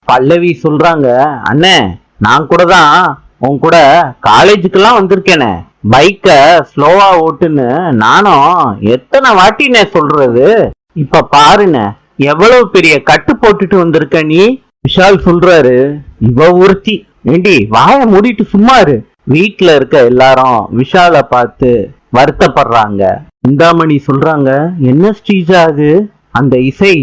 பல்லவி சொல்றாங்க, அண்ணே நான் கூட தான் உன் கூட காலேஜுக்கெல்லாம் வந்திருக்கேனே, பைக்க ஸ்லோவா ஓட்டுன்னு நானும் எத்தனை வாட்டினே சொல்றது. இப்ப பாருண்ணே எவ்வளவு பெரிய கட்டு போட்டுட்டு வந்திருக்க நீ. விஷால் சொல்றாரு, இவ ஒருத்தி ஏண்டி வாய மூடிட்டு சும்மா இரு. வீட்டுல இருக்க எல்லாரும் விஷால பார்த்து வருத்தப்படுறாங்க. சிந்தாமணி சொல்றாங்க, என்ன ஸ்ரீஜா அது, அந்த இசை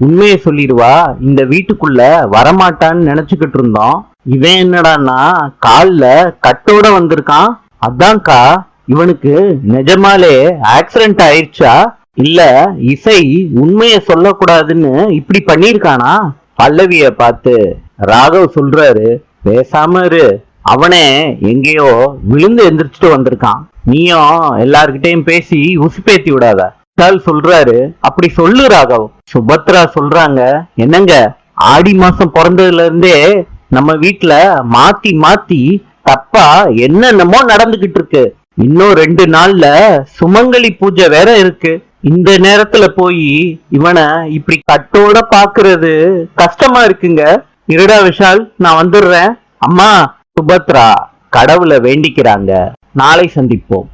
உண்மையை சொல்லிடுவா, இந்த வீட்டுக்குள்ள வரமாட்டான்னு நினைச்சுக்கிட்டு இருந்தோம். இவன் என்னடான்னா கால்ல கட்டோட வந்திருக்கான். அதான்க்கா இவனுக்கு நிஜமாலே ஆக்சிடென்ட் ஆயிடுச்சா இல்ல இசை உண்மைய சொல்லக்கூடாதுன்னு இப்படி பண்ணிருக்கானா? பல்லவிய பார்த்து ராகவ் சொல்றாரு, பேசாம இரு, அவனே எங்கேயோ விழுந்து எந்திரிச்சிட்டு வந்திருக்கான், நீயும் எல்லார்கிட்டையும் பேசி உசுப்பேத்தி விடாத. சொல்றாரு, அப்படி சொல்லு ராகவ். சுபத்ரா சொல்றாங்க, என்னங்க ஆடி மாசம் பிறந்ததுல இருந்தே நம்ம வீட்டுல மாத்தி மாத்தி தப்பா என்னென்னமோ நடந்துகிட்டு இருக்கு. இன்னும் 2 நாள்ல சுமங்கலி பூஜை வேற இருக்கு. இந்த நேரத்துல போய் இவனை இப்படி கட்டோட பாக்குறது கஷ்டமா இருக்குங்க. இருடா விஷால், நான் வந்துடுறேன். அம்மா சுபத்ரா கடவுளை வேண்டிக்கிறாங்க. நாளை சந்திப்போம்.